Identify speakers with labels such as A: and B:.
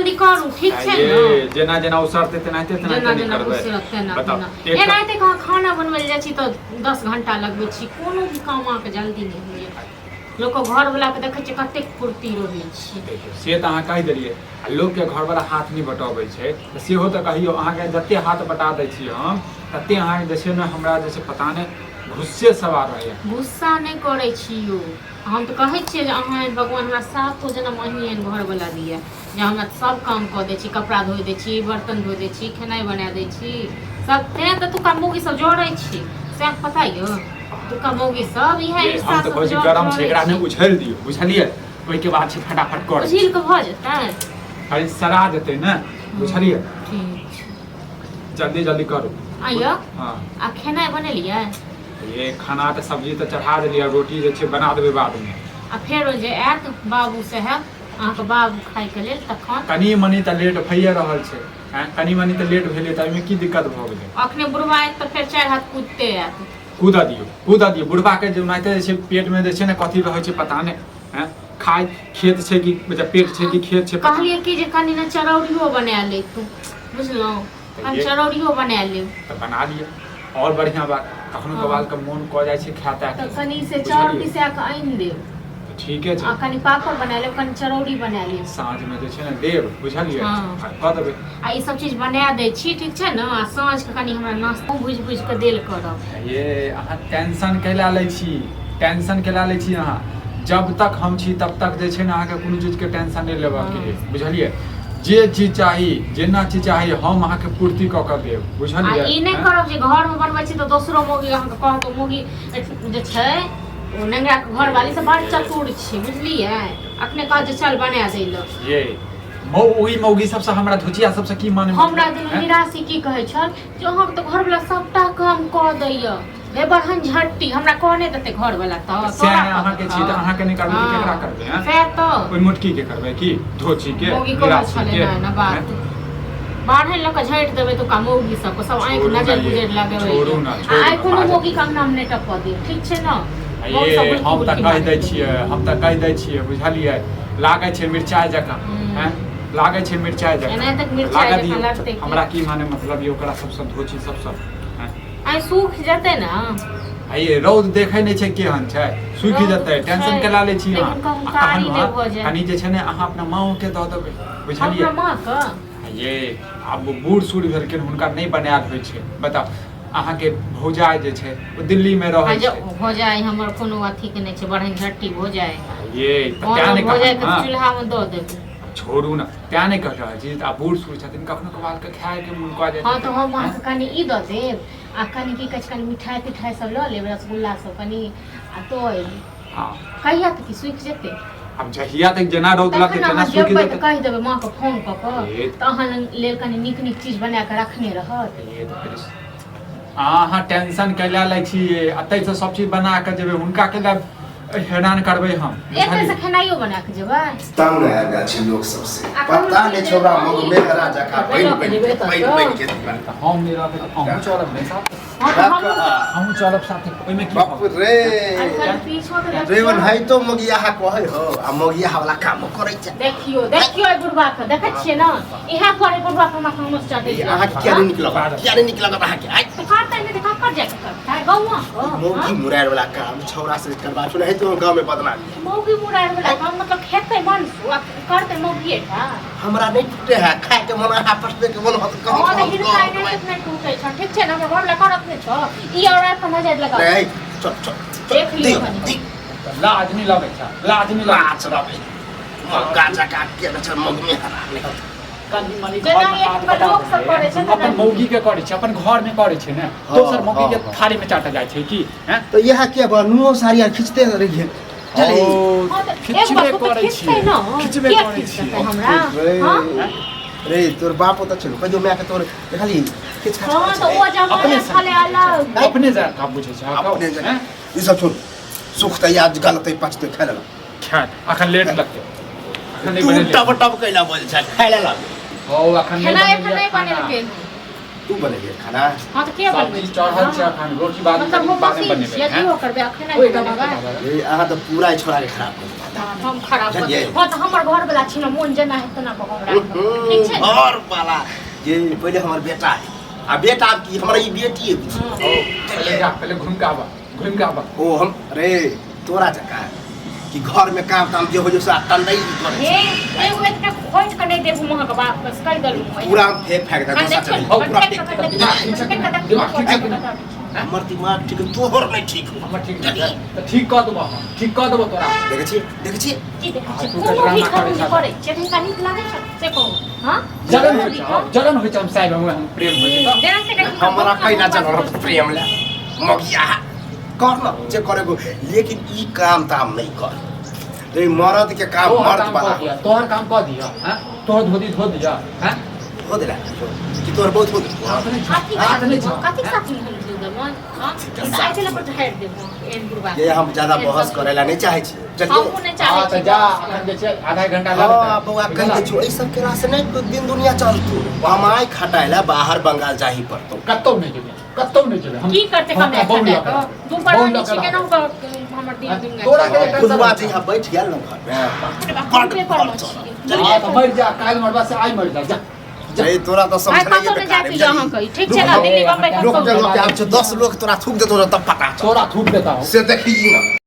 A: जल्दी करू ठीक छै
B: ये जेना जेना उसरते तेनाहिते तेनाहिते
A: जेना
B: करबै बताओ
A: एनाहिते खाना बनबै जाइ छी तऽ 10 घंटा लगबै छी कोनो भी काम अहाँके जल्दी नहि होइए लोक घर वाला के देखै छै कतेक फुर्ती रहै छै
B: से तऽ अहाँ कहि देलियै आ लोकके घरवला हाथ नहि बटबै छै तऽ सेहो तऽ कहियो अहाँके जतेक हाथ बटा दै छियै हम ततेक अहाँके जे छै ने हमरा जे छै पता नहि गुस्से सवार रहैए
A: गुस्सा नहि करै छी यौ हम तऽ कहै छियै जे अहाँ भगवान हमरा 7 जन्म अहीं एहन घरवला दिअ जे हमरा सब काम कऽ दै छी कपड़ा धोइ दै छी बर्तन धोइ दै छी खेनाइ बना दै छी सब तेँ तऽ तुका मौगी सब जोड़ै छी से पता यौ तुका मौगी सब इएह रिश्ता
B: हम तऽ कहै छी गरम छै एकरा नहि उछैल दियौ बुझलियै ओहिके बाद छै फटाफट कर
A: उछिल कऽ भऽ जेतै
B: खाली सरा जेतै ने बुझलियै
A: ठीक छै
B: जल्दी जल्दी करू
A: आइयो
B: हाँ
A: आ खेनाइ बनेलियै
B: ये खाना तऽ सब्जी तऽ चढ़ा देलियै रोटी जे छै बना देबै बादमे
A: आ फेरो जे आयत बाबू साहेब अहाँके बाबू खाइके लेल तखन
B: कनी मनी तऽ लेट भइए रहल छै कनी मनी तऽ लेट भेलै तऽ एहिमे की दिक्कत भऽ गेलै
A: अखने बुढ़वा आयत तऽ फेर 4 हाथ कूदते आयत
B: कूदऽ दियौ बुढ़बाके जे ओनाहिते जे छै पेटमे जे छै ने कथी रहै छै पता नहि खाय खेत छै कि पेट छै कि खेत छै
A: कहलियै कि जे कनी ने चरौड़ियो बना ले तू बुझलहुँ हम चरौड़ियो बना लेब
B: तऽ बना लिअ आओर बढ़िआँ बात कखनो कभालके मोन कऽ जाइ छै खाते
A: तऽ कनी से चाउर पिसा कऽ आनि देब
B: ठीके छै
A: आ कनी पापड़ बना लेब कनी चरौड़ी बना लेब
B: साँझमे जे छै ने देब बुझलियै कऽ देबै
A: आ ई सब चीज बना दै छी ठीक छै ने आ साँझके कनी हमरा नाश्ता भुजि भुजि कऽ देल करब
B: ये अहाँ टेंशन कैला लै छी टेंशन कैला लै छी अहाँ जब तक हम छी तब तक जे छै ने अहाँके कोनो चीजके टेंशन नहि लेबाके बुझलियै जे चीज चाही जेना चीज चाही हम अहाँके पूर्ति कऽ कऽ देब बुझलियै
A: ई नहि करब जे घरमे बनबै छी तऽ दोसरो मौगी अहाँके कहत मौगी जे छै ओ नंगरा के घरवाली से बड़ चतुर छै बुझलियै अखने कह जे चल बना दै लए
B: ये ओही मौगी सबसँ हमरा धुचिया सबसँ की माने
A: हमरा दिन निराशी की कहै छल जे अहाँके तऽ घरवला सबटा काम कऽ दैया हे बहन झट्टी हमरा कहने देतै घरवला तऽ
B: तोरा अहाँके छी तऽ अहाँके नहि करबै तऽ केकरा करबै हैं
A: से तऽ
B: ओइ मोटकी के करबै की धोची के
A: मौगी कहै छलै ना बात बाढ़े लऽ कऽ झटि देबै तऽ का मौगी सबको सब आँखि नजर गुजर लगेबै आइ कोनो मौगी का नाम नहि टपऽ दे ठीक छै ना
B: ये हम तऽ कहि दै छियै बुझलियै लागै छै मिरचाइ जकाँ हैं लागै छै मिरचाइ जकाँ हमरा की माने मतलब ये ओकरा सबसँ धोची सबसँ
A: आइ सूख जेतै ना
B: ये रौद देखै नहि छै केहन छै सूखि जेतै टेंशन केला लै छी अहाँ कनी जे छै ने अहाँ अपना माँ के दऽ देबै बुझलियै ये आब बूढ़ सूढ़ भेलखिन हुनका नहि बनायल होइ छै बताउ अहाँके भौजाइ जे छै ओ दिल्लीमे रहै छै
A: भौजाइ हमर कोनो अथी के नहि छै बढ़िया झट्टी भौजाइ
B: ये तऽ क्या ने
A: भौजाइ के चूल्हामे दऽ देबै
B: छोड़ू ना त्या नहीं कह रहल छी आ बूढ़ सूढ़ छथिन कखनो कभाल के खाए के मन कऽ जाइ
A: हां तो हम अहाँके कनी ई दऽ देब आ कनी की कहै छै कनी मिठाई पिठाई सब लऽ लेब रसगुल्ला सब कनी आ तो हां कहिया तक सूखि जेतै
B: अब जहिया तक जेना रौद लगतै तेना सूखि जेतै
A: कहि देबै माँ के फोन कऽ कऽ तऽ अहाँ लेल कनी नीक नीक चीज बना कऽ रखने रहत
B: अहाँ टेंशन कैला लै छी एतै से सब चीज बना कऽ जेबै हुनका के हैरान करबै हम
A: एते से खेनाइयो बना के जेबै
C: तंग आ गेल छै लोग सबसे पता नहि छोरा मग में हरा जका बन के
B: हम नहीं रहबै त हम चलब नहीं साथ हम चलब साथ ओइमे की
C: बाप रे रेवन है तो मगिया हा कहै हो आ मगिया वाला काम करै छै
A: देखियो देखियो बुढ़वा के देखै छियै ना इहा पर बुढ़वा के हमरा हमस चटै छै
C: अहाँ क्या नहीं निकलत अहाँ के आइ
A: तो करतै नहीं देखा कर जाके करतै गौवा
C: मौगी मुरार वाला काम छौरा से करबा सुनै है तो गांव में बदनाम
A: मौगी मुरार वाला काम मतलब खेतै बन करतै मौगी एटा
C: हमरा नहीं टूटे है खाए के मन हा पसबे के मन होत कम
A: नहीं टूटे छ ठीक छै ना हमरा घर करत नहीं छ ई औरत पर नजर लगा
C: नहीं चल
A: देख लियो
B: लाज नहीं लगे छ लाज नहीं
C: लाज रबे मग्गा जका के छ मग में हरा नहीं
B: कनी मनी लोग सब करे छै अपन मौगी के करे छै अपन घर में करे छै ने दोसर मौगी के थारी में चाटा जाय छै की हैं
C: तो यह के नुओ साड़ी खींचते रहिए चले
B: खिचबे करे छी खिचबे करे छी
A: हमरा हां
C: रे तोर बाप त चलो कहियो मैं के तोर खाली किछ
A: हां तो वो जब अपने खाले अलग
B: अपने जा का बुझे छै
C: अपने जा ई सब छोड़ सुख त आज गलत पचते खाले
B: खा अखन लेट लगते अखन नहीं बने
C: टप टप कैला बोल छै खाले लग
B: ओ अखन
A: नहीं बने के
C: तू बने खाना
A: हां तो के बनबे
B: चढ़ल छै अखन रोटी बाद में बनेबे
A: ये जो करबे अखन नहीं बनेबे
C: ए आहा त पूरा छोरा के खराब कर
A: हम खराब कर
C: बुझलियै?
A: हां त हमर घर वाला छिन मोन जना है तना बगौरा ठीक छै ने?
C: और वाला ये पहले हमर बेटा है आ बेटा की हमरा ई बेटी है
B: पहले जा पहले घूम के आवा
C: ओ हम रे तोरा चका कि घर में काम काम जे हो जो सा तंदई करे
A: हे एगो एकटा खोज के नै देबू मोह के वापस कर देलू
C: पूरा हम फेंक फेंक दे दोसा चली हो पूरा फेंक दे
B: दिमाग ठीक है
C: हमर दिमाग ठीक है तोहर नहीं ठीक हो
B: हमर ठीक है तो ठीक कह देबो तोरा
C: देखे छी
A: की देख
B: आ,
A: छी
B: तू
A: कोनो
B: कटरा
A: भी
B: ना
A: खराब
B: करे
A: नहीं करे चेतन का नीक लागे छ से को हां
B: जलन होइ छ हम साइड में हम प्रेम होइ छ
A: देना से कहीं
C: हमरा कहीं ना चल प्रेम ले मगिया कर ना जे करेगो लेकिन ई काम ताम नहीं कर रे मर्द के काम मर्द वाला
B: तोहर काम कह दिया हां तोहर धो दिया हां
C: हो देला कि तोहर बहुत हो
A: काती साथी हम दे मन हां साइड ले पर हेड देबो एन गुरबा
C: ये हम ज्यादा बहस करेला नहीं चाहे छी
A: हम नहीं चाहे
B: तो जा अखन जे छै आधा घंटा लगता
C: हां बउआ कह दे छो ई सब के रास नहीं दिन दुनिया चलतू कमाई खटाइला बाहर बंगाल जाही पड़तो
B: कत्तौ नहीं जेबे हम
A: की करते कमाई खटा दू पर छी केना हमर दिन दिन
B: तोरा के
C: खुदवा जे यहाँ बैठ गेल न घर में
A: पर मछली
B: तो मर जा काल मरबा से आई मर जा
C: जय तोरा तो
A: आई
C: समझ
A: कतो ने जाके यहाँ कही ठीक छै ना दिल्ली बम्बई
C: लोग 10 लोग तोरा थूक दे तो तब पता
B: तोरा थूक देता हूं
C: से देखी ना